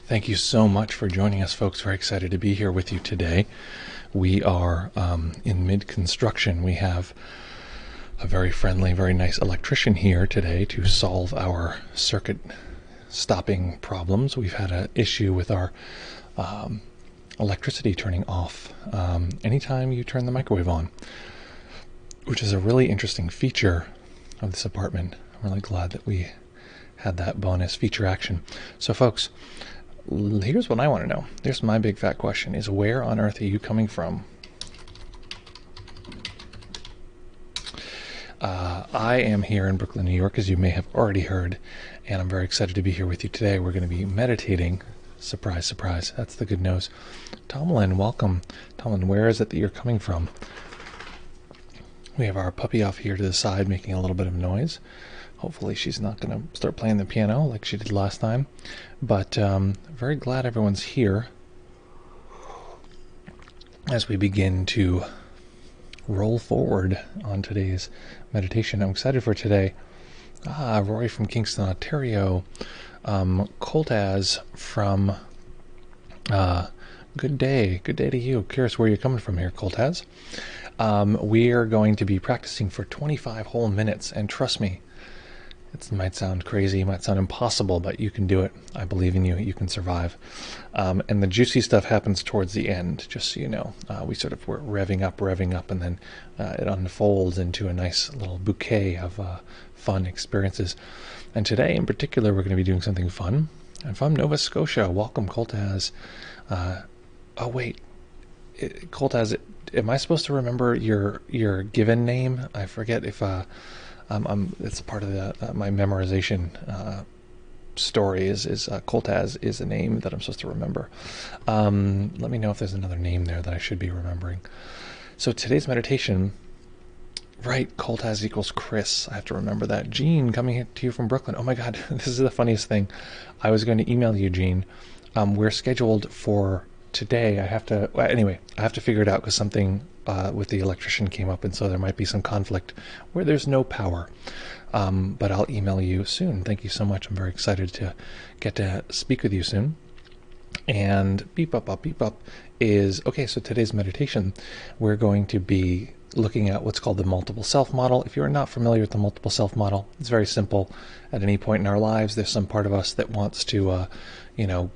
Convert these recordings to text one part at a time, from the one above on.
Thank you so much for joining us, folks. Very excited to be here with you today. We are in mid-construction. We have a very friendly, very nice electrician here today to solve our circuit stopping problems. We've had an issue with our electricity turning off anytime you turn the microwave on, which is a really interesting feature of this apartment. I'm really glad that we had that bonus feature action. So folks, here's what I want to know. Here's my big fat question is, where on earth are you coming from? I am here in Brooklyn, New York, as you may have already heard, and I'm very excited to be here with you today. We're going to be meditating. Surprise, surprise. That's the good news. Tomlin, welcome. Tomlin, where is it that you're coming from? We have our puppy off here to the side making a little bit of noise. Hopefully she's not going to start playing the piano like she did last time. But very glad everyone's here as we begin to roll forward on today's meditation. I'm excited for today. Roy from Kingston, Ontario. Coltaz from good day to you. Curious where you're coming from here, Coltaz. We are going to be practicing for 25 whole minutes, and trust me, it might sound crazy, it might sound impossible, but you can do it. I believe in you. You can survive. And the juicy stuff happens towards the end, just so you know. We're revving up, and then it unfolds into a nice little bouquet of fun experiences. And today, in particular, we're going to be doing something fun. I'm from Nova Scotia. Welcome, Coltaz. Oh, wait. Coltaz, am I supposed to remember your given name? I forget if... it's part of my memorization story is Coltaz is a name that I'm supposed to remember. Let me know if there's another name there that I should be remembering. So today's meditation, right, Coltaz equals Chris. I have to remember that. Jean, coming to you from Brooklyn. Oh my God, this is the funniest thing. I was going to email you, Jean. We're scheduled for today. I have to figure it out because something with the electrician came up, and so there might be some conflict where there's no power. But I'll email you soon. Thank you so much. I'm very excited to get to speak with you soon. And beep up is, okay, so today's meditation, we're going to be looking at what's called the multiple self model. If you're not familiar with the multiple self model, it's very simple. At any point in our lives, there's some part of us that wants to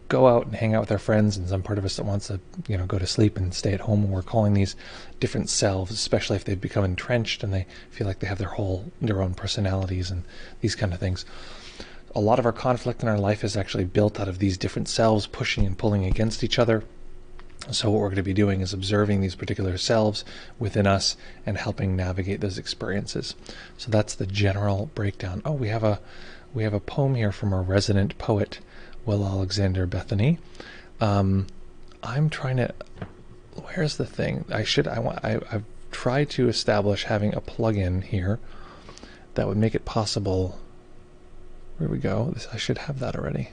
go out and hang out with our friends, and some part of us that wants to, go to sleep and stay at home. And we're calling these different selves, especially if they've become entrenched and they feel like they have their own personalities and these kind of things. A lot of our conflict in our life is actually built out of these different selves pushing and pulling against each other. So what we're going to be doing is observing these particular selves within us and helping navigate those experiences. So that's the general breakdown. Oh, we have a poem here from our resident poet, Will Alexander Bethany. I'm trying to... Where's the thing? I've tried to establish having a plugin here that would make it possible. Where we go? I should have that already.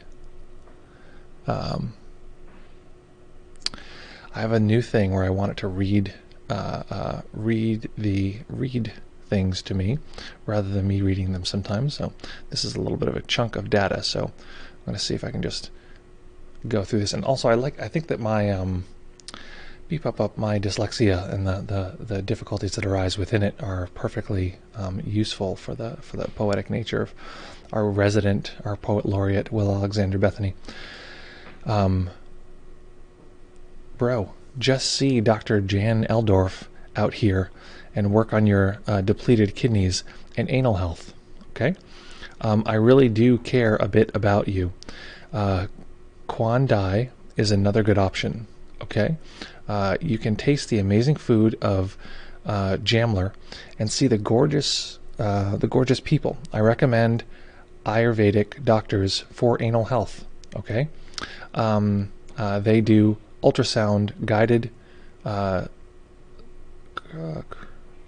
I have a new thing where I want it to read things to me rather than me reading them sometimes. So this is a little bit of a chunk of data. So I'm going to see if I can just go through this. And also, I think that my my dyslexia and the difficulties that arise within it are perfectly useful for the poetic nature of our poet laureate, Will Alexander Bethany. Bro, just see Dr. Jan Eldorf out here and work on your depleted kidneys and anal health, okay? I really do care a bit about you. Quan Dai is another good option, okay? You can taste the amazing food of Jamler and see the gorgeous people. I recommend Ayurvedic doctors for anal health, okay? They do ultrasound guided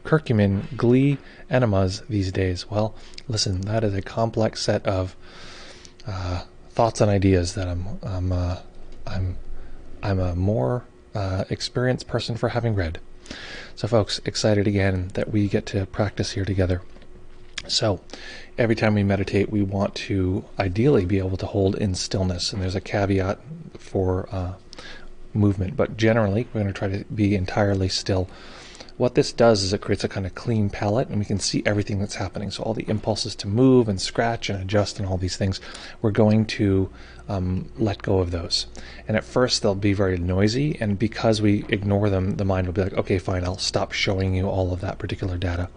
curcumin glee enemas these days. Well, listen, that is a complex set of thoughts and ideas that I'm a more experienced person for having read. So folks, excited again that we get to practice here together. So every time we meditate, we want to ideally be able to hold in stillness. And there's a caveat for movement, but generally we're going to try to be entirely still. What this does is it creates a kind of clean palette, and we can see everything that's happening. So all the impulses to move and scratch and adjust and all these things, we're going to let go of those. And at first they'll be very noisy, and because we ignore them, the mind will be like, okay, fine, I'll stop showing you all of that particular data.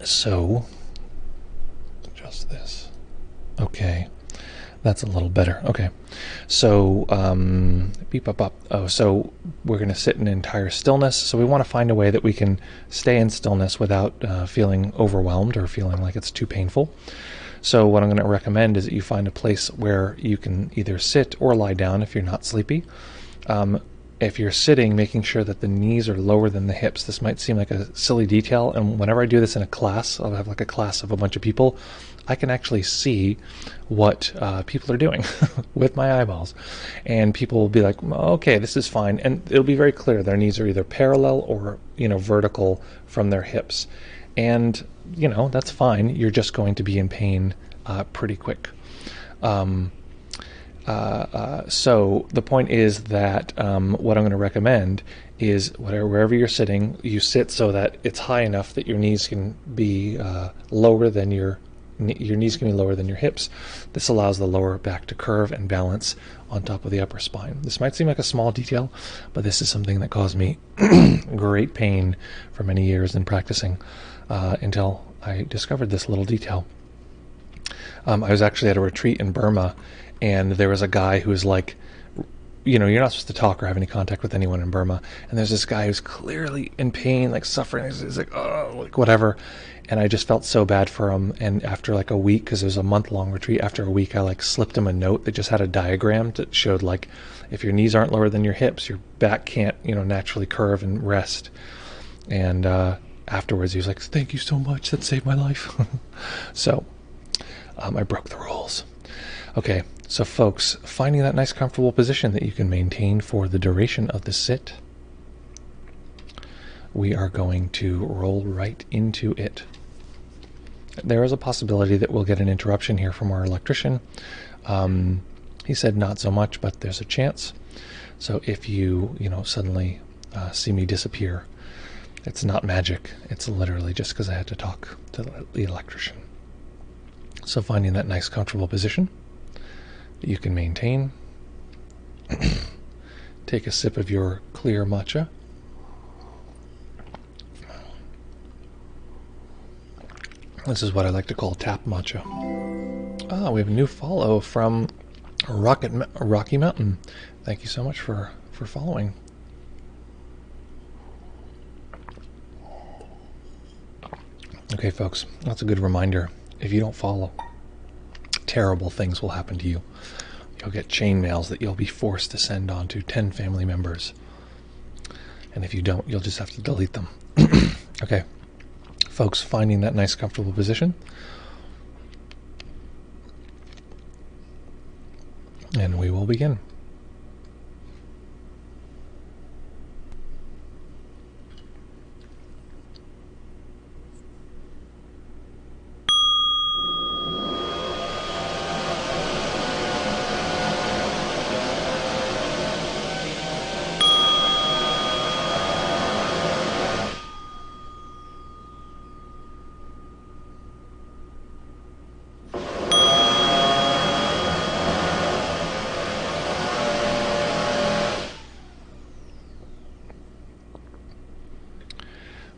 So, adjust this. Okay. That's a little better. Okay, so beep up up. Oh, so we're going to sit in entire stillness. So we want to find a way that we can stay in stillness without feeling overwhelmed or feeling like it's too painful. So what I'm going to recommend is that you find a place where you can either sit or lie down if you're not sleepy. If you're sitting, making sure that the knees are lower than the hips. This might seem like a silly detail, and whenever I do this in a class, I'll have like a class of a bunch of people, I can actually see what people are doing with my eyeballs. And people will be like, okay, this is fine. And it'll be very clear their knees are either parallel or, vertical from their hips. And, that's fine. You're just going to be in pain pretty quick. So the point is that what I'm going to recommend is wherever you're sitting, you sit so that it's high enough that your knees can be lower than your knees can be lower than your hips. This allows the lower back to curve and balance on top of the upper spine. This might seem like a small detail, but this is something that caused me great pain for many years in practicing until I discovered this little detail. I was actually at a retreat in Burma, and there was a guy who was like, you're not supposed to talk or have any contact with anyone in Burma. And there's this guy who's clearly in pain, like suffering. He's like, oh, like whatever. And I just felt so bad for him. And after like a week, because it was a month-long retreat, after a week, I like slipped him a note that just had a diagram that showed like, if your knees aren't lower than your hips, your back can't, naturally curve and rest. And afterwards, he was like, thank you so much. That saved my life. So I broke the rules. Okay. So folks, finding that nice comfortable position that you can maintain for the duration of the sit, we are going to roll right into it. There is a possibility that we'll get an interruption here from our electrician. He said not so much, but there's a chance. So if you, suddenly see me disappear, it's not magic. It's literally just because I had to talk to the electrician. So finding that nice comfortable position that you can maintain. Take a sip of your clear matcha. This is what I like to call tap matcha. We have a new follow from Rocky Mountain. Thank you so much for following. Okay, folks, that's a good reminder. If you don't follow, terrible things will happen to you. You'll get chain mails that you'll be forced to send on to 10 family members. And if you don't, you'll just have to delete them. Okay. Folks, finding that nice comfortable position. And we will begin.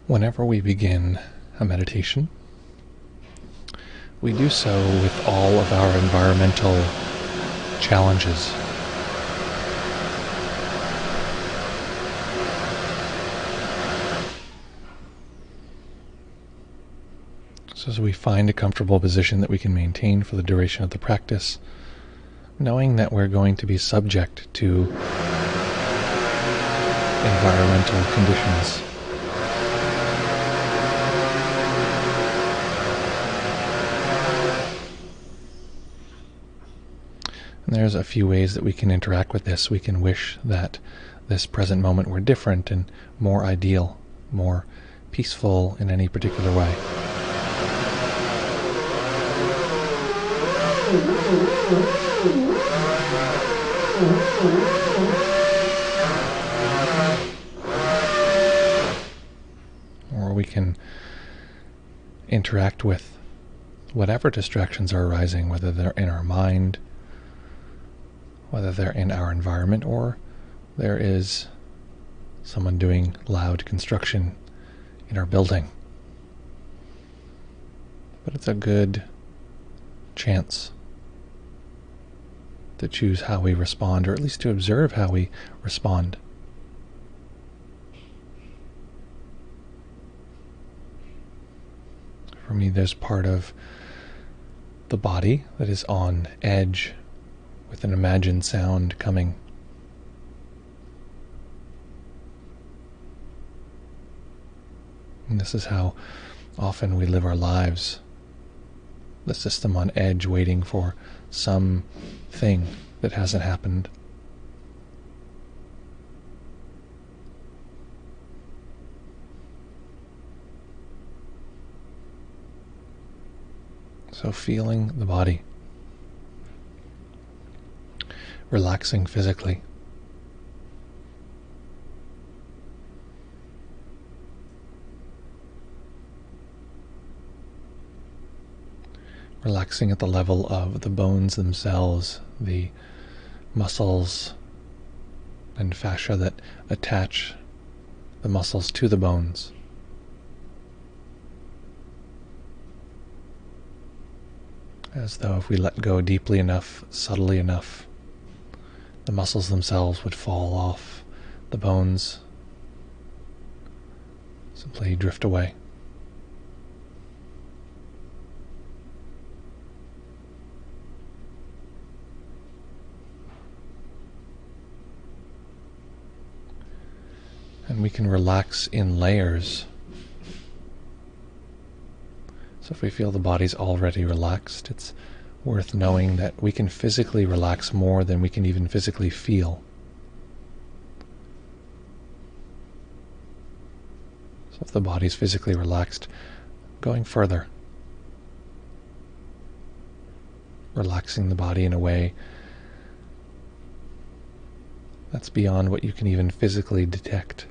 Whenever we begin a meditation, we do so with all of our environmental challenges. So as we find a comfortable position that we can maintain for the duration of the practice, knowing that we're going to be subject to environmental conditions. And there's a few ways that we can interact with this. We can wish that this present moment were different and more ideal, more peaceful in any particular way. Or we can interact with whatever distractions are arising, whether they're in our mind, whether they're in our environment, or there is someone doing loud construction in our building. But it's a good chance to choose how we respond, or at least to observe how we respond. For me, there's part of the body that is on edge with an imagined sound coming. And this is how often we live our lives. The system on edge, waiting for something that hasn't happened. So feeling the body, relaxing physically, relaxing at the level of the bones themselves, the muscles and fascia that attach the muscles to the bones. As though if we let go deeply enough, subtly enough, the muscles themselves would fall off the bones, simply drift away. And we can relax in layers. So if we feel the body's already relaxed, it's worth knowing that we can physically relax more than we can even physically feel. So if the body's physically relaxed, going further, relaxing the body in a way that's beyond what you can even physically detect.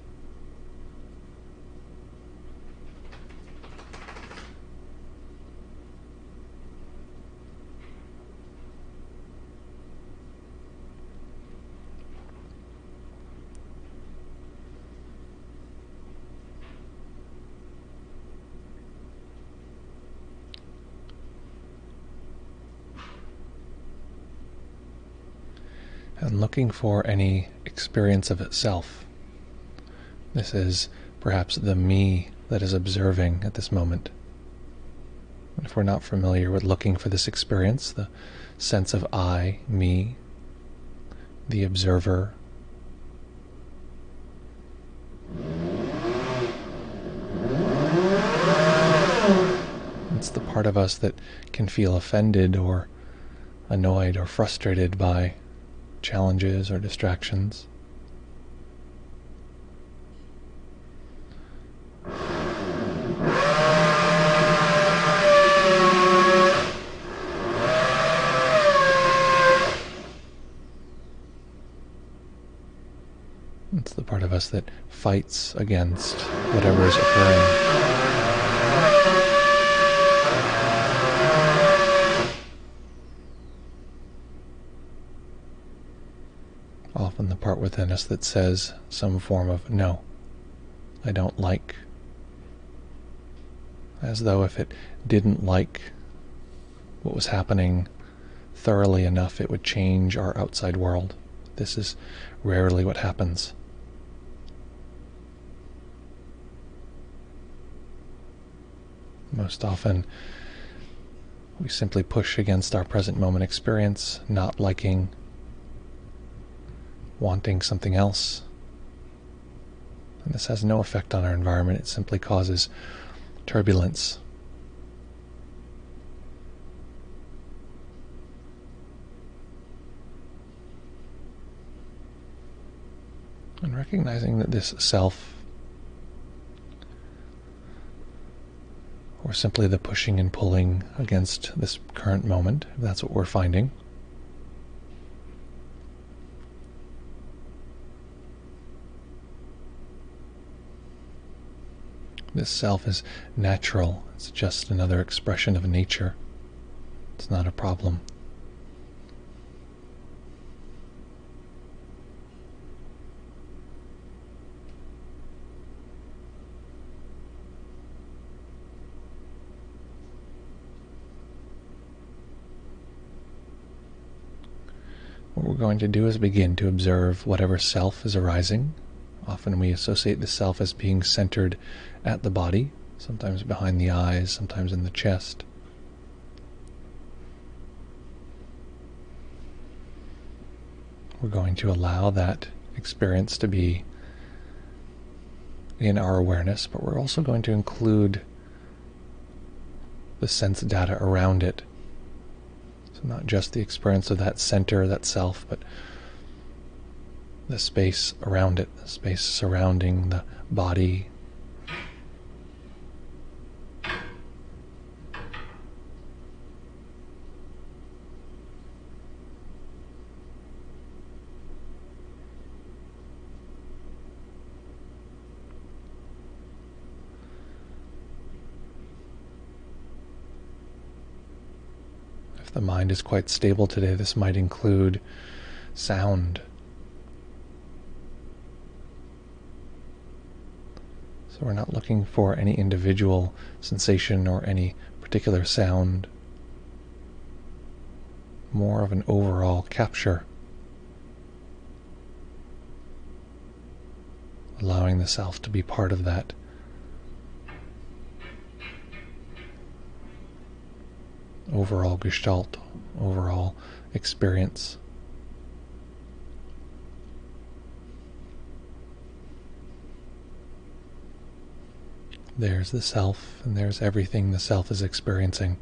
And looking for any experience of itself. This is perhaps the me that is observing at this moment. If we're not familiar with looking for this experience, the sense of I, me, the observer, it's the part of us that can feel offended or annoyed or frustrated by challenges or distractions. It's the part of us that fights against whatever is occurring. Often the part within us that says some form of no, I don't like. As though if it didn't like what was happening thoroughly enough, it would change our outside world. This is rarely what happens. Most often, we simply push against our present moment experience, not liking, wanting something else. And this has no effect on our environment. It simply causes turbulence. And recognizing that this self, or simply the pushing and pulling against this current moment, if that's what we're finding, This self is natural. It's just another expression of nature. It's not a problem. What we're going to do is begin to observe whatever self is arising. Often we associate the self as being centered at the body, sometimes behind the eyes, sometimes in the chest. We're going to allow that experience to be in our awareness, but we're also going to include the sense data around it. So not just the experience of that center, that self, but the space around it, the space surrounding the body. If the mind is quite stable today, this might include sound. So we're not looking for any individual sensation or any particular sound. More of an overall capture. Allowing the self to be part of that. Overall gestalt, overall experience. There's the self, and there's everything the self is experiencing.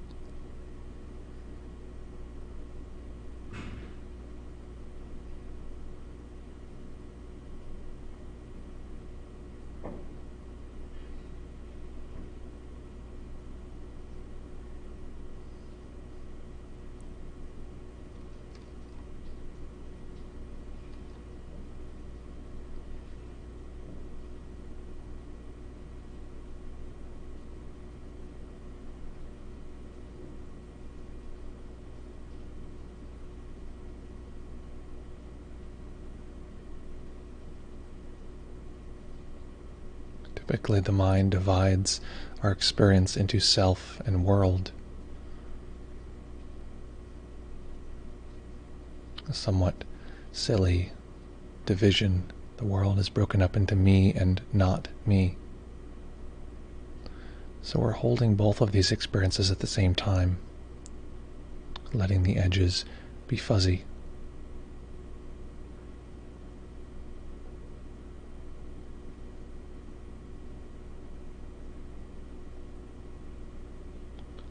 Typically, the mind divides our experience into self and world. A somewhat silly division. The world is broken up into me and not me. So we're holding both of these experiences at the same time, letting the edges be fuzzy.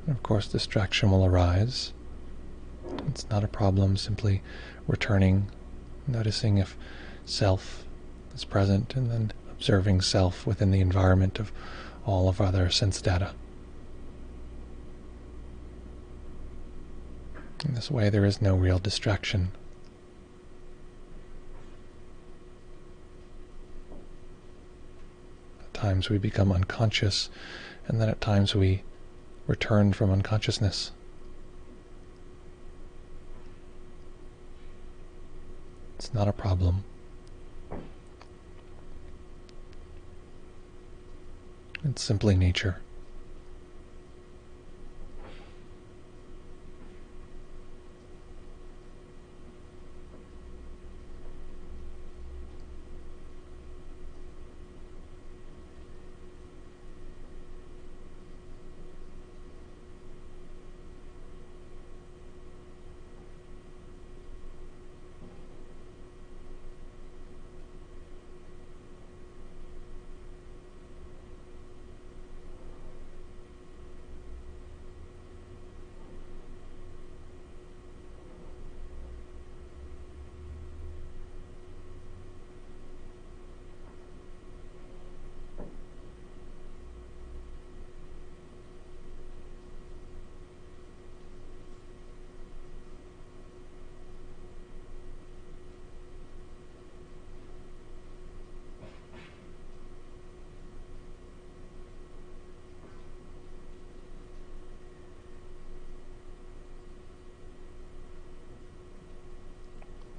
And of course, distraction will arise. It's not a problem, simply returning, noticing if self is present, and then observing self within the environment of all of other sense data. In this way, there is no real distraction. At times we become unconscious, and then at times we return from unconsciousness. It's not a problem. It's simply nature.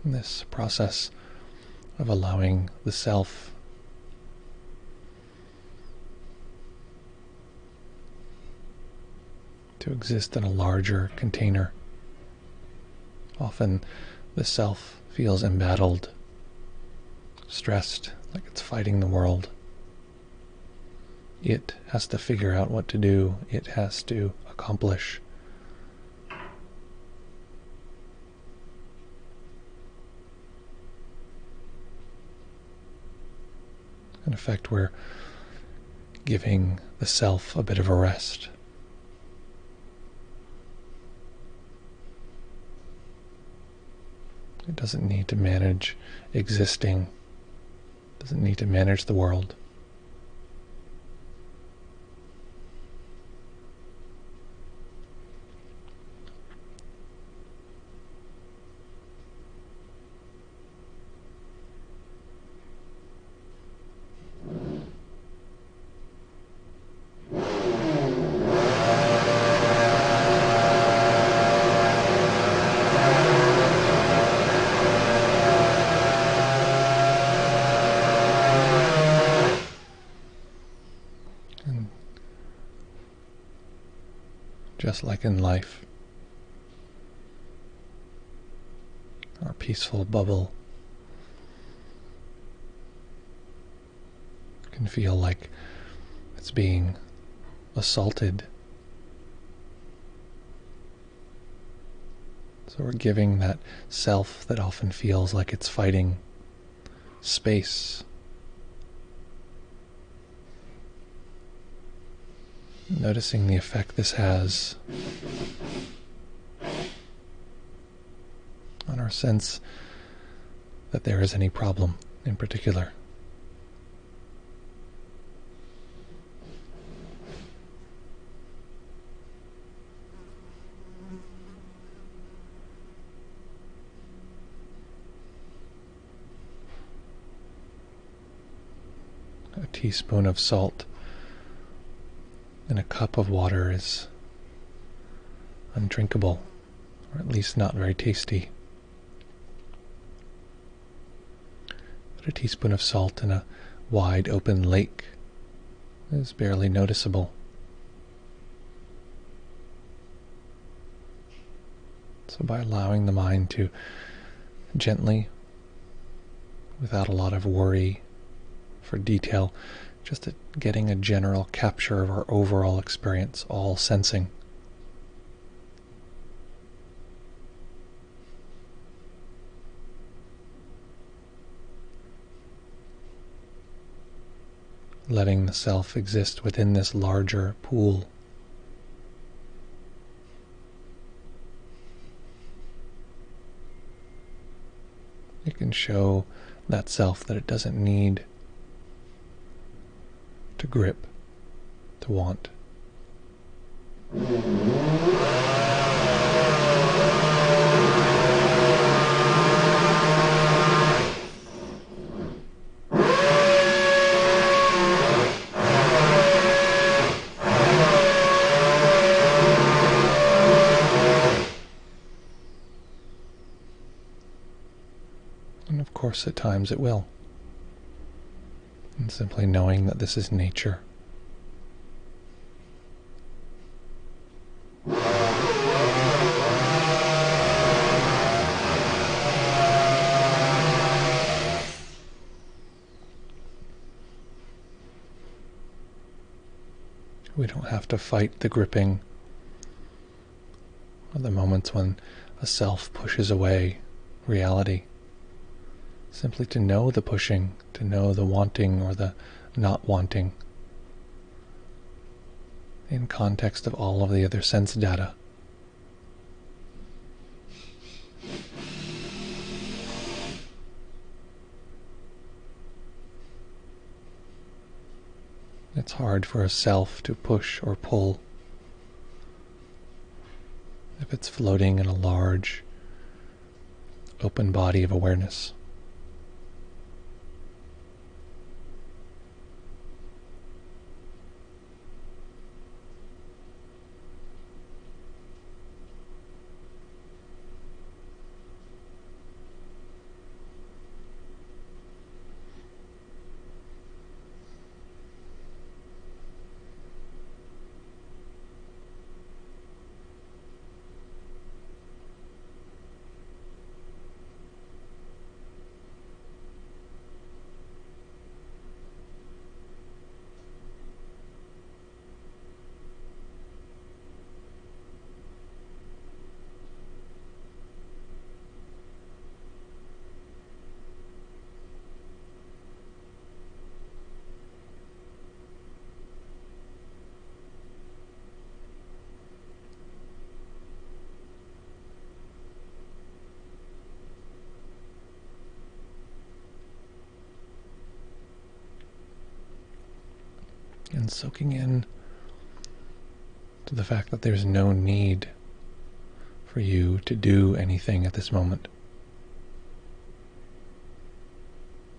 This process of allowing the self to exist in a larger container. Often the self feels embattled, stressed, like it's fighting the world. It has to figure out what to do. It has to accomplish. In effect, we're giving the self a bit of a rest. It doesn't need to manage existing, doesn't need to manage the world. Just like in life, our peaceful bubble can feel like it's being assaulted. So we're giving that self that often feels like it's fighting space. Noticing the effect this has on our sense that there is any problem in particular. A teaspoon of salt in a cup of water is undrinkable, or at least not very tasty. But a teaspoon of salt in a wide open lake is barely noticeable. So by allowing the mind to gently, without a lot of worry for detail, just getting a general capture of our overall experience, all sensing. Letting the self exist within this larger pool. It can show that self that it doesn't need to grip, to want. And of course, at times it will. And simply knowing that this is nature. We don't have to fight the gripping, or the moments when a self pushes away reality. Simply to know the pushing, to know the wanting or the not wanting, in context of all of the other sense data. It's hard for a self to push or pull if it's floating in a large, open body of awareness. and soaking in to the fact that there's no need for you to do anything at this moment.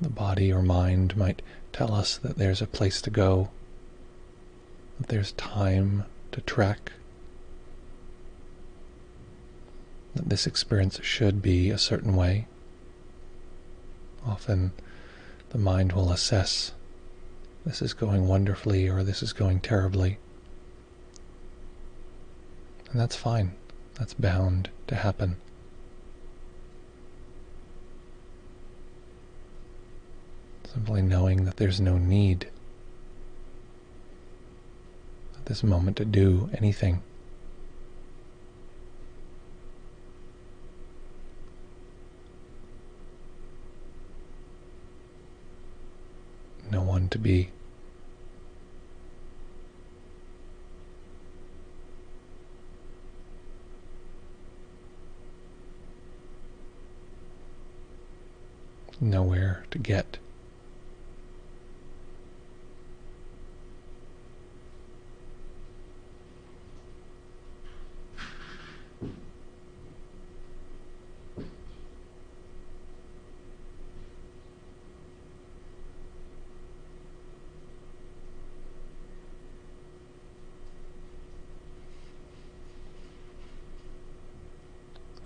The body or mind might tell us that there's a place to go, that there's time to trek, that this experience should be a certain way. Often the mind will assess, this is going wonderfully or this is going terribly. And that's fine. That's bound to happen. Simply knowing that there's no need at this moment to do anything. No one to be. Nowhere to get.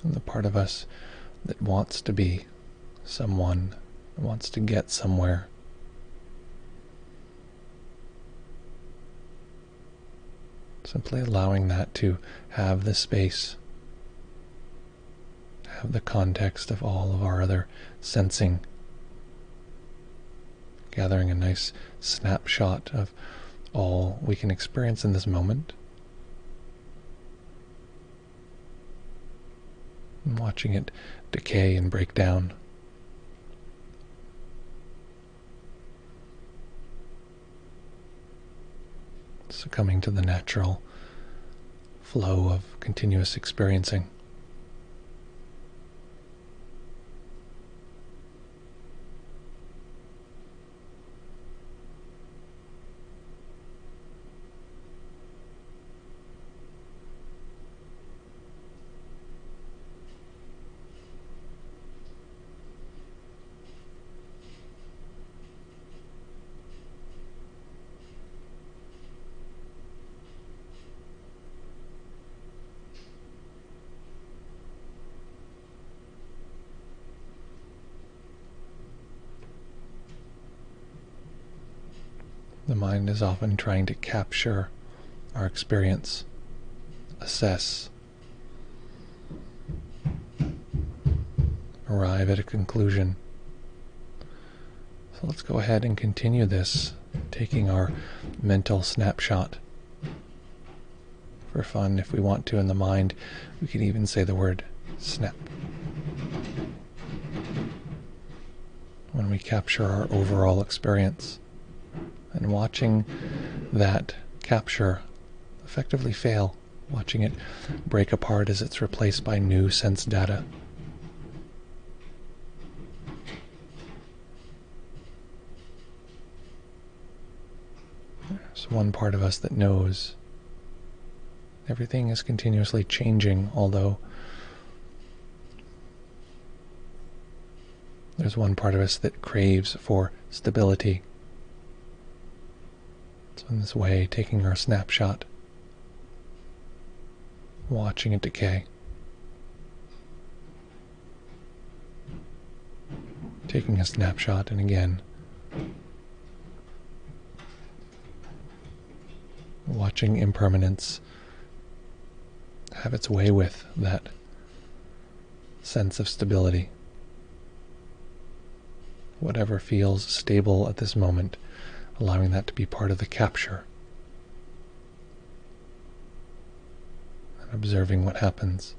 And the part of us that wants to be someone, that wants to get somewhere, simply allowing that to have the space, have the context of all of our other sensing, gathering a nice snapshot of all we can experience in this moment, and watching it decay and break down. Succumbing to the natural flow of continuous experiencing. The mind is often trying to capture our experience, assess, arrive at a conclusion. So let's go ahead and continue this, taking our mental snapshot. For fun, if we want to, in the mind, we can even say the word snap. When we capture our overall experience, and watching that capture effectively fail, watching it break apart as it's replaced by new sense data. There's one part of us that knows everything is continuously changing, although there's one part of us that craves for stability. So in this way, taking our snapshot, watching it decay, taking a snapshot, and again, watching impermanence have its way with that sense of stability. Whatever feels stable at this moment, allowing that to be part of the capture, and observing what happens.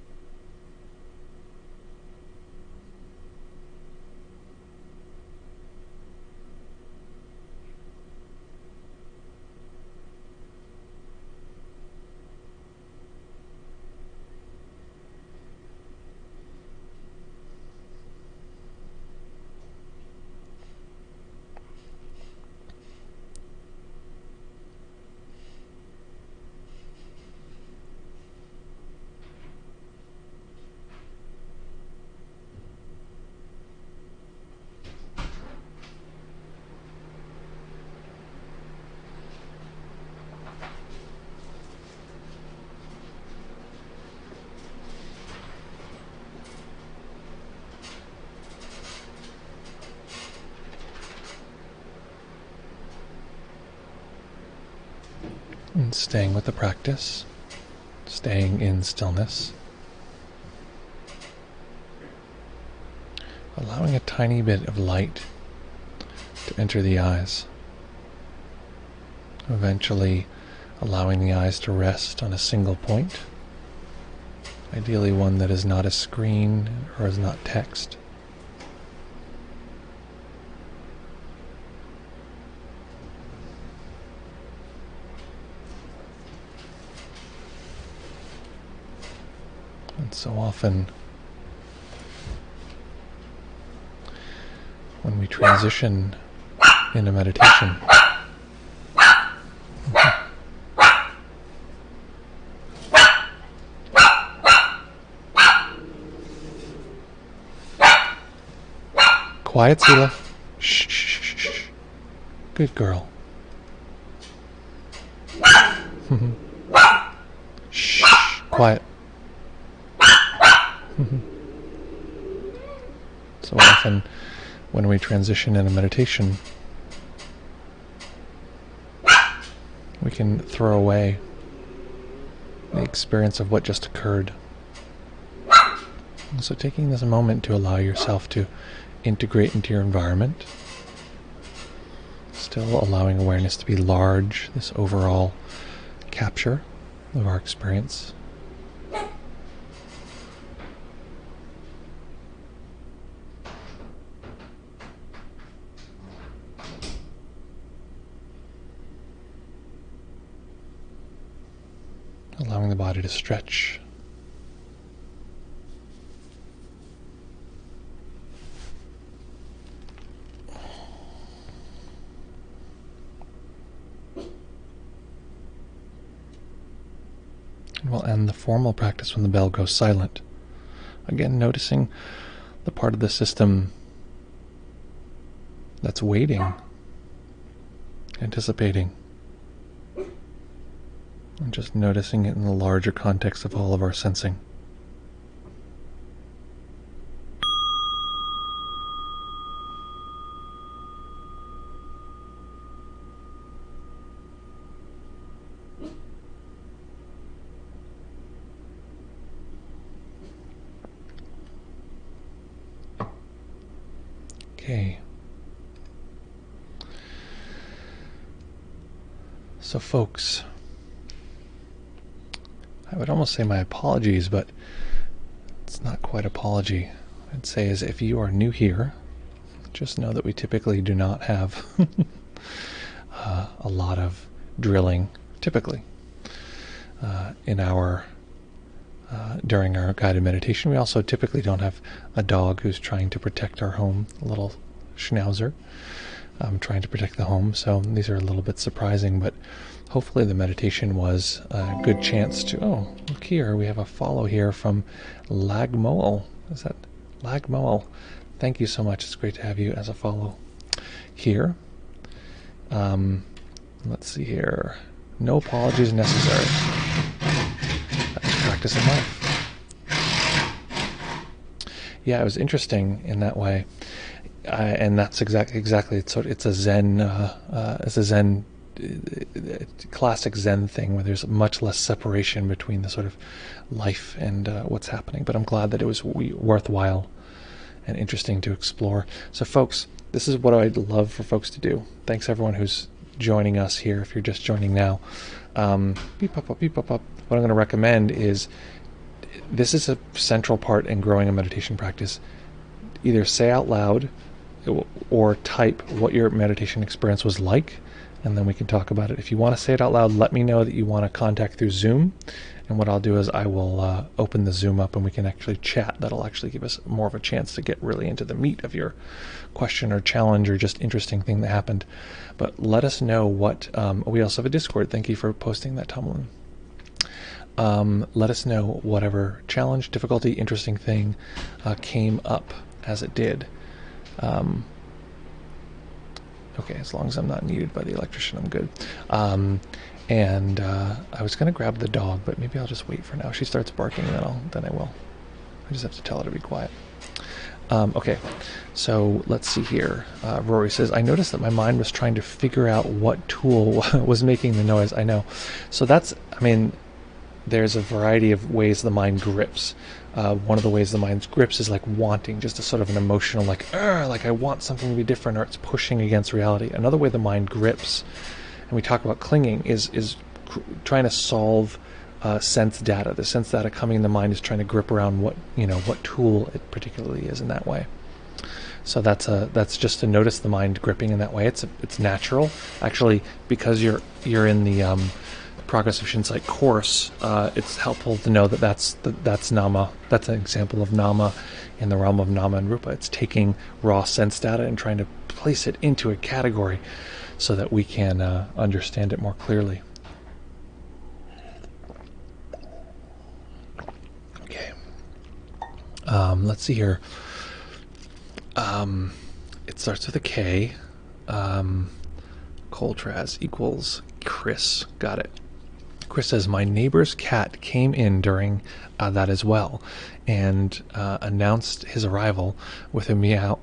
And staying with the practice, staying in stillness, allowing a tiny bit of light to enter the eyes, eventually allowing the eyes to rest on a single point, ideally one that is not a screen or is not text. And so often, when we transition into meditation, quiet, Sela. Shh, shh, shh, shh. Good girl. Shh, quiet. So often, when we transition into meditation, we can throw away the experience of what just occurred. And so taking this moment to allow yourself to integrate into your environment, still allowing awareness to be large, this overall capture of our experience. Allowing the body to stretch. And we'll end the formal practice when the bell goes silent. Again, noticing the part of the system that's waiting, anticipating. And just noticing it in the larger context of all of our sensing. Okay. So folks, I would almost say my apologies, but it's not quite apology. I'd say is if you are new here, just know that we typically do not have a lot of drilling, typically, in our during our guided meditation. We also typically don't have a dog who's trying to protect our home, a little schnauzer trying to protect the home. So these are a little bit surprising, but hopefully the meditation was a good chance to, oh, look here, we have a follow here from Lagmoel. Is that Lagmoel? Thank you so much. It's great to have you as a follow here. Let's see here. No apologies necessary. That's practice in life. Yeah, it was interesting in that way. And that's exactly. It's a Zen classic Zen thing where there's much less separation between the sort of life and what's happening. But I'm glad that it was worthwhile and interesting to explore. So folks, this is what I'd love for folks to do. Thanks everyone who's joining us here. If you're just joining now, beep up. What I'm going to recommend is, this is a central part in growing a meditation practice. Either say out loud or type what your meditation experience was like, and then we can talk about it. If you want to say it out loud, let me know that you want to contact through Zoom, and what I'll do is I will open the Zoom up and we can actually chat. That'll actually give us more of a chance to get really into the meat of your question or challenge or just interesting thing that happened. But let us know what, we also have a Discord. Thank you for posting that, Tomlin. Let us know whatever challenge, difficulty, interesting thing came up as it did. Okay, as long as I'm not needed by the electrician, I'm good. And I was going to grab the dog, but maybe I'll just wait for now. She starts barking, and then I will. I just have to tell her to be quiet. Okay, so let's see here. Rory says, I noticed that my mind was trying to figure out what tool was making the noise. I know. So that's, I mean, there's a variety of ways the mind grips. One of the ways the mind grips is like wanting, just a sort of an emotional, like I want something to be different, or it's pushing against reality. Another way the mind grips, and we talk about clinging, is trying to solve sense data. The sense data coming in the mind is trying to grip around what tool it particularly is in that way. So that's just to notice the mind gripping in that way. It's natural, actually, because you're in the Progress of Shinsight course. It's helpful to know that that's nama. That's an example of nama in the realm of nama and rupa. It's taking raw sense data and trying to place it into a category so that we can understand it more clearly. Okay. Let's see here. It starts with a K. Coltraz equals Chris. Got it. Chris says, my neighbor's cat came in during that as well, and announced his arrival with a meow.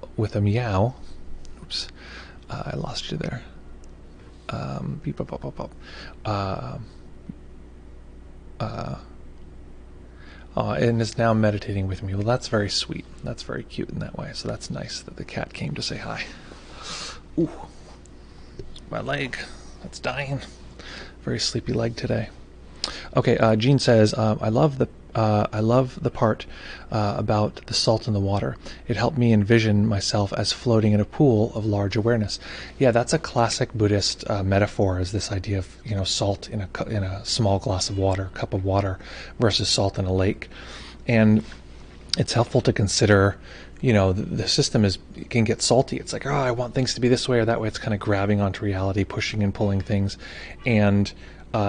Oops, I lost you there. Beep, bop, bop, bop. And is now meditating with me. Well, that's very sweet. That's very cute in that way. So that's nice that the cat came to say hi. Ooh, my leg. That's dying. Very sleepy leg today. Okay, Jean says, I love the part about the salt in the water. It helped me envision myself as floating in a pool of large awareness. Yeah, that's a classic Buddhist metaphor, is this idea of salt in a small glass of water, cup of water, versus salt in a lake. And it's helpful to consider, the system can get salty. It's like, oh, I want things to be this way or that way. It's kind of grabbing onto reality, pushing and pulling things. And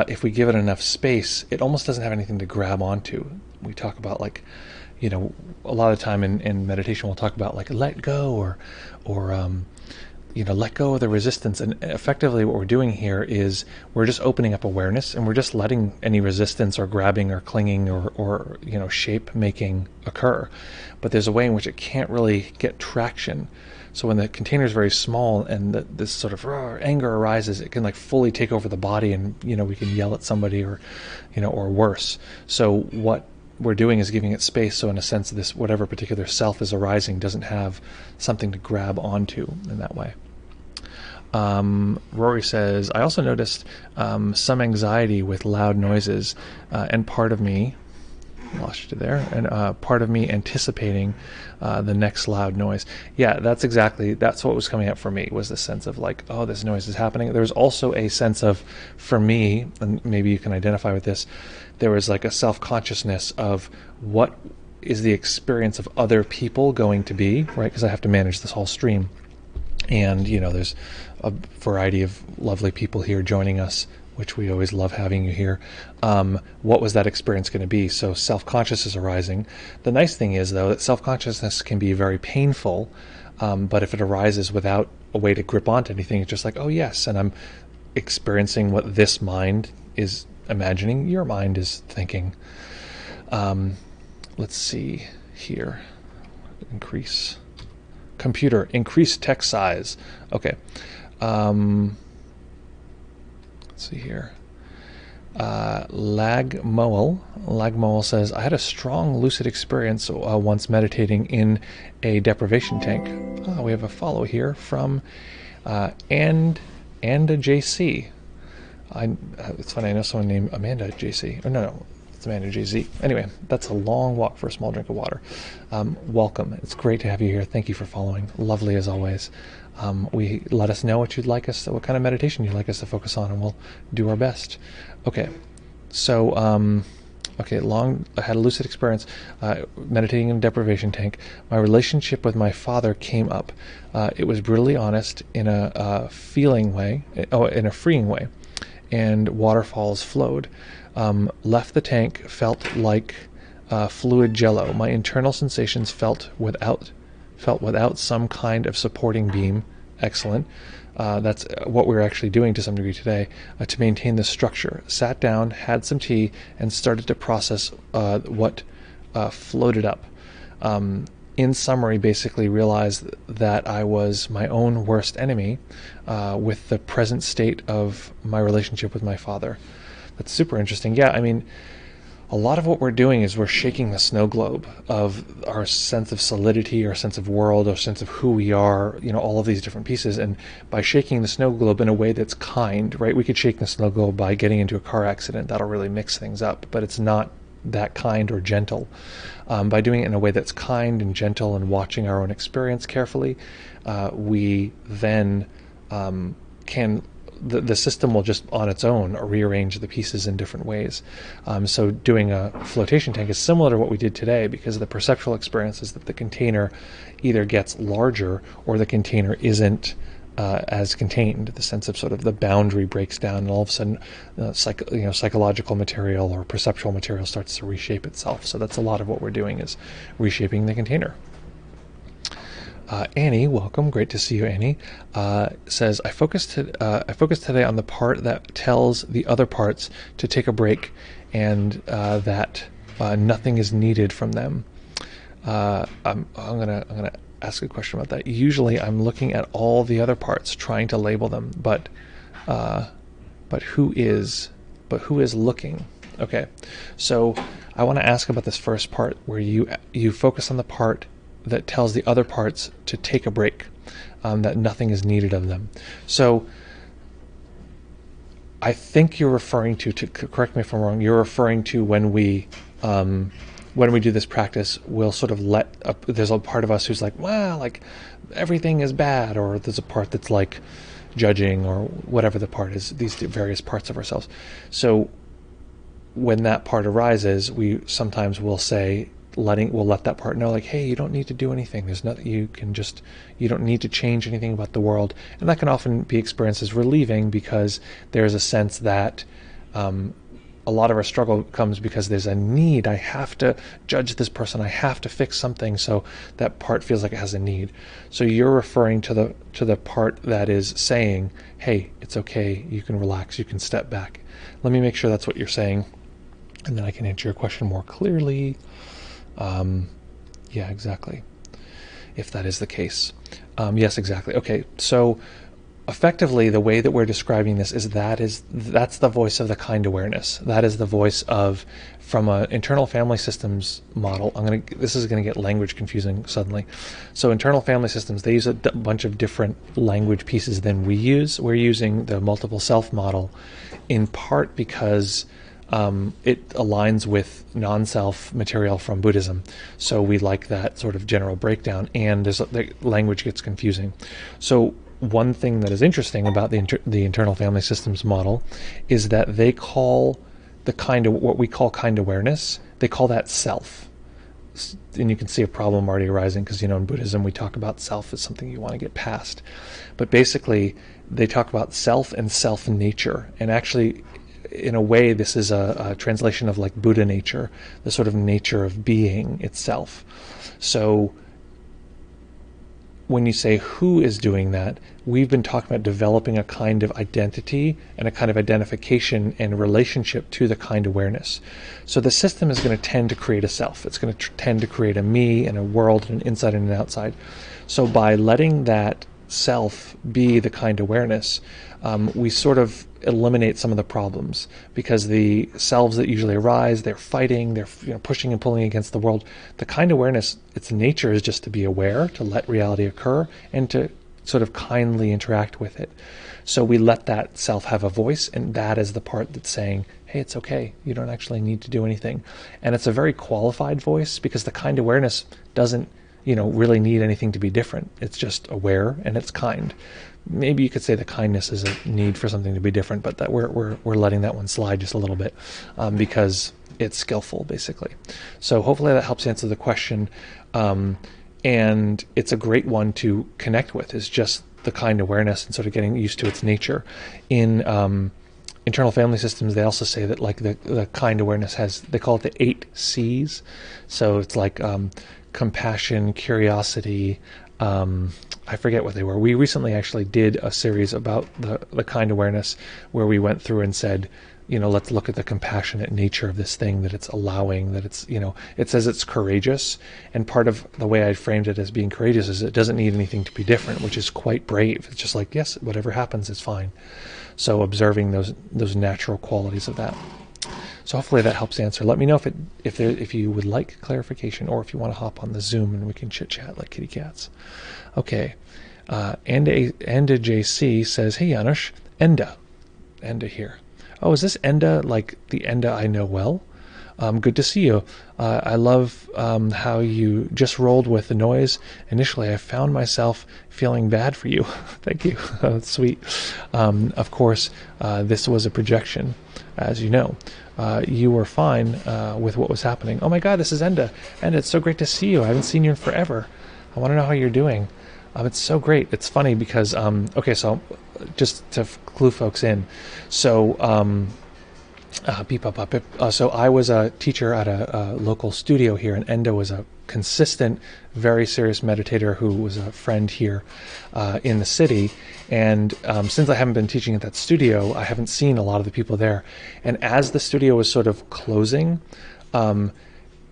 if we give it enough space, it almost doesn't have anything to grab onto. We talk about a lot of time in meditation, we'll talk about let go or let go of the resistance. And effectively what we're doing here is we're just opening up awareness, and we're just letting any resistance or grabbing or clinging or shape making occur. But there's a way in which it can't really get traction. So when the container is very small and this sort of anger arises, it can fully take over the body, and we can yell at somebody or worse. So what we're doing is giving it space. So in a sense, this whatever particular self is arising doesn't have something to grab onto in that way. Rory says, I also noticed some anxiety with loud noises, and part of me lost you there, and part of me anticipating the next loud noise. Yeah, that's what was coming up for me, was the sense of oh, this noise is happening. There's also a sense of, for me, and maybe you can identify with this, there was a self-consciousness of what is the experience of other people going to be, right? Because I have to manage this whole stream. And, there's a variety of lovely people here joining us, which we always love having you here. What was that experience going to be? So self-conscious is arising. The nice thing is, though, that self-consciousness can be very painful, but if it arises without a way to grip onto anything, it's just oh, yes, and I'm experiencing what this mind is imagining, your mind is thinking. Let's see here. Increase text size. Okay. Let's see here. Lagmoel says, I had a strong lucid experience once meditating in a deprivation tank. We have a follow here from and a JC. It's funny, I know someone named Amanda JC. Oh, no, it's Amanda JZ. Anyway, that's a long walk for a small drink of water. Welcome. It's great to have you here. Thank you for following. Lovely as always. We let us know what kind of meditation you'd like us to focus on, and we'll do our best. Okay. So, I had a lucid experience meditating in a deprivation tank. My relationship with my father came up. It was brutally honest in a freeing way, and waterfalls flowed. Left the tank, felt like fluid jello. My internal sensations felt without some kind of supporting beam. Excellent. That's what we're actually doing to some degree today to maintain the structure. Sat down, had some tea, and started to process what floated up. in summary, basically realized that I was my own worst enemy with the present state of my relationship with my father. That's super interesting. Yeah, I mean, a lot of what we're doing is we're shaking the snow globe of our sense of solidity, our sense of world, our sense of who we are, all of these different pieces. And by shaking the snow globe in a way that's kind, right? We could shake the snow globe by getting into a car accident. That'll really mix things up, but it's not that kind or gentle. By doing it in a way that's kind and gentle and watching our own experience carefully, we then can the system will just on its own rearrange the pieces in different ways. So doing a flotation tank is similar to what we did today, because the perceptual experience is that the container either gets larger or the container isn't as contained. The sense of sort of the boundary breaks down, and all of a sudden psychological material or perceptual material starts to reshape itself. So that's a lot of what we're doing, is reshaping the container. Annie, welcome. Great to see you, Annie. Says, I focused today on the part that tells the other parts to take a break, and that nothing is needed from them. I'm gonna ask a question about that. Usually, I'm looking at all the other parts, trying to label them, but who is looking? Okay, so I want to ask about this first part, where you focus on the part that tells the other parts to take a break, that nothing is needed of them. So I think you're referring to correct me if I'm wrong, you're referring to when we do this practice, we'll sort of there's a part of us who's like, well, like everything is bad, or there's a part that's like judging, or whatever the part is, these various parts of ourselves. So when that part arises, we sometimes will say, we'll let that part know, like, hey, you don't need to do anything. There's nothing, you don't need to change anything about the world. And that can often be experienced as relieving, because there's a sense that a lot of our struggle comes because there's a need. I have to judge this person. I have to fix something. So that part feels like it has a need. So you're referring to the part that is saying, hey, it's okay. You can relax. You can step back. Let me make sure that's what you're saying, and then I can answer your question more clearly. Yeah, exactly. If that is the case. Yes, exactly. Okay, so effectively the way that we're describing this is that's the voice of the kind awareness. That is the voice of, from an internal family systems model. This is going to get language confusing suddenly. So internal family systems, they use a bunch of different language pieces than we use. We're using the multiple self model in part because it aligns with non-self material from Buddhism. So we like that sort of general breakdown, and the language gets confusing. So one thing that is interesting about the internal family systems model is that they call what we call kind awareness, they call that self. And you can see a problem already arising, because in Buddhism we talk about self as something you want to get past. But basically they talk about self and self-nature, and actually in a way this is a translation of like Buddha nature, the sort of nature of being itself. So when you say who is doing that, we've been talking about developing a kind of identity and a kind of identification and relationship to the kind awareness. So the system is going to tend to create a self. It's going to tend to create a me and a world and an inside and an outside. So by letting that self be the kind awareness, we sort of eliminate some of the problems, because the selves that usually arise, they're fighting, they're pushing and pulling against the world. The kind awareness, its nature is just to be aware, to let reality occur, and to sort of kindly interact with it. So we let that self have a voice, and that is the part that's saying, hey, it's okay, you don't actually need to do anything. And it's a very qualified voice, because the kind awareness doesn't really need anything to be different. It's just aware, and it's kind. Maybe you could say the kindness is a need for something to be different, but that we're letting that one slide just a little bit, because it's skillful, basically. So hopefully that helps answer the question. And it's a great one to connect with, is just the kind awareness and sort of getting used to its nature. In internal family systems, they also say that like the kind awareness they call it the 8 C's. So it's like compassion, curiosity, I forget what they were. We recently actually did a series about the kind awareness where we went through and said, let's look at the compassionate nature of this thing, that it's allowing, that it's, it says it's courageous. And part of the way I framed it as being courageous is it doesn't need anything to be different, which is quite brave. It's just like, yes, whatever happens is fine. So observing those natural qualities of that. So hopefully that helps answer. Let me know if you would like clarification, or if you want to hop on the Zoom and we can chit chat like kitty cats. Okay. Enda JC says, "Hey Janusz, Enda here. Oh, is this Enda like the Enda I know well? Good to see you. I love how you just rolled with the noise. Initially, I found myself feeling bad for you." Thank you. That's sweet. Of course, this was a projection, as you know. You were fine with what was happening. Oh my God, this is Enda. Enda, it's so great to see you. I haven't seen you in forever. I want to know how you're doing. It's so great. It's funny because, okay, so just to clue folks in. So, so I was a teacher at a local studio here, and Enda was a consistent, very serious meditator who was a friend here in the city. And since I haven't been teaching at that studio, I haven't seen a lot of the people there. And as the studio was sort of closing,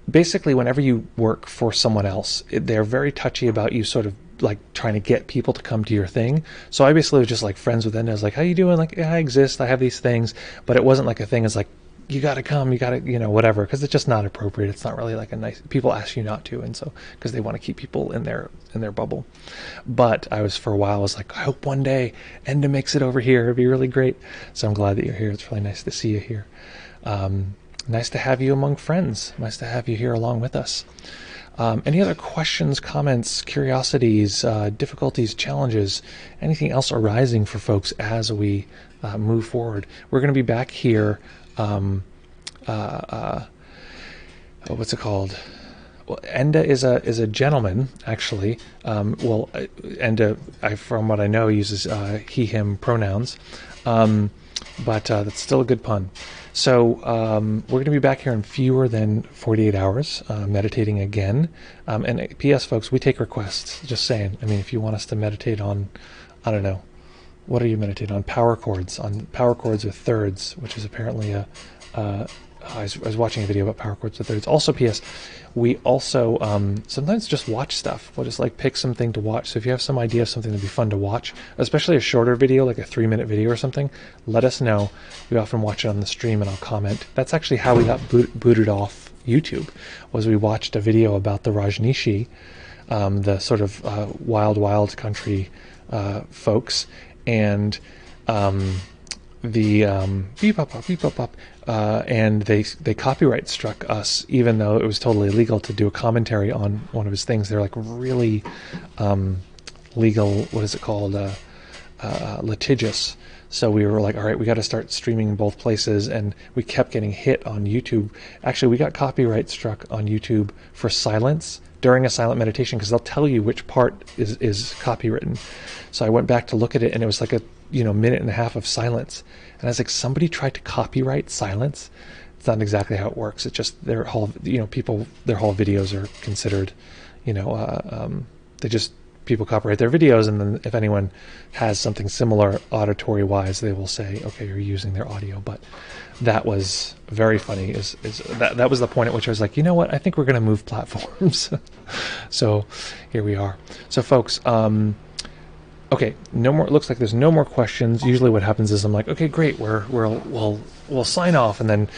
basically whenever you work for someone else, they're very touchy about you sort of like trying to get people to come to your thing. So I basically was just like friends with Enda. I was like, how you doing? Like, yeah, I exist. I have these things. But it wasn't like a thing. It's like, you got to come, you got to, whatever. Because it's just not appropriate. It's not really like a nice, people ask you not to. And so, because they want to keep people in their bubble. But for a while, I was like, I hope one day Enda makes it over here. It'd be really great. So I'm glad that you're here. It's really nice to see you here. Nice to have you among friends. Nice to have you here along with us. Any other questions, comments, curiosities, difficulties, challenges, anything else arising for folks as we move forward? We're going to be back here. What's it called? Well, Enda is a gentleman, actually. Enda, from what I know, uses he, him pronouns. But that's still a good pun. So we're going to be back here in fewer than 48 hours, meditating again. And P.S. folks, we take requests, just saying. I mean, if you want us to meditate on, I don't know, what are you meditating on? Power chords with thirds, which is apparently I was watching a video about power chords with thirds. Also, P.S., we also sometimes just watch stuff. We'll just like pick something to watch. So if you have some idea of something that'd be fun to watch, especially a shorter video, like a 3-minute video or something, let us know. We often watch it on the stream and I'll comment. That's actually how we got booted off YouTube, was we watched a video about the Rajneeshi, the sort of wild country folks, and and they copyright struck us, even though it was totally illegal to do a commentary on one of his things. They're like really legal, what is it called, litigious. So we were like, all right, we got to start streaming in both places, and we kept getting hit on YouTube. Actually, we got copyright struck on YouTube for silence during a silent meditation, because they'll tell you which part is copywritten. So I went back to look at it, and it was like a minute and a half of silence, and I was like, somebody tried to copyright silence. It's not exactly how it works. It's just their whole their whole videos are considered, people copyright their videos, and then if anyone has something similar auditory wise, they will say, okay, you're using their audio. But that was very funny. That was the point at which I was like, you know what, I think we're going to move platforms. So here we are. So folks, okay, no more. Looks like there's no more questions. Usually what happens is I'm like, okay, great, we'll sign off, and then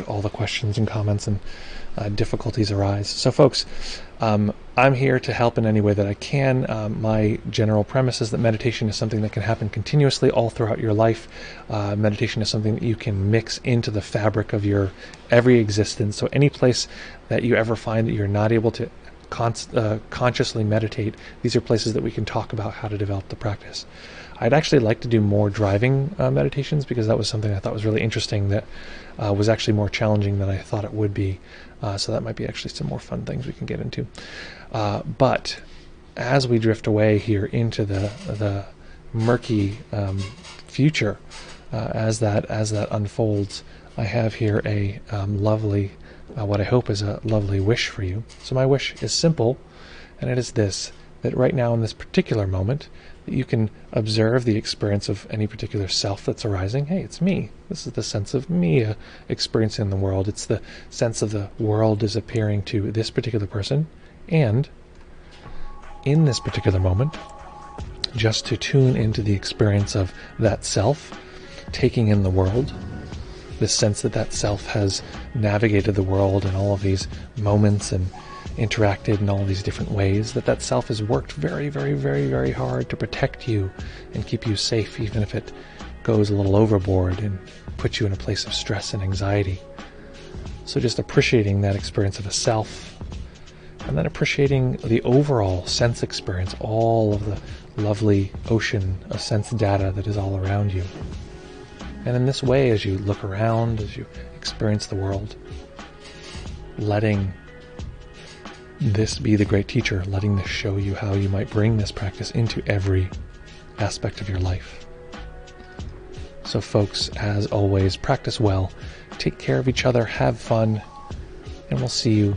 all the questions and comments and difficulties arise. So folks, I'm here to help in any way that I can. My general premise is that meditation is something that can happen continuously all throughout your life. Meditation is something that you can mix into the fabric of your every existence. So any place that you ever find that you're not able to consciously meditate, these are places that we can talk about how to develop the practice. I'd actually like to do more driving meditations, because that was something I thought was really interesting, that was actually more challenging than I thought it would be. So that might be actually some more fun things we can get into. But as we drift away here into the murky future, as that unfolds, I have here a lovely, what I hope is a lovely wish for you. So my wish is simple, and it is this: that right now in this particular moment, that you can observe the experience of any particular self that's arising. Hey, it's me. This is the sense of me experiencing the world. It's the sense of the world is appearing to this particular person. And in this particular moment, just to tune into the experience of that self, taking in the world, this sense that that self has navigated the world in all of these moments and interacted in all these different ways, that self has worked very, very, very, very hard to protect you and keep you safe, even if it goes a little overboard and puts you in a place of stress and anxiety. So just appreciating that experience of a self, and then appreciating the overall sense experience, all of the lovely ocean of sense data that is all around you. And in this way, as you look around, as you experience the world, letting this be the great teacher, letting this show you how you might bring this practice into every aspect of your life. So folks, as always, practice well, take care of each other, have fun, and we'll see you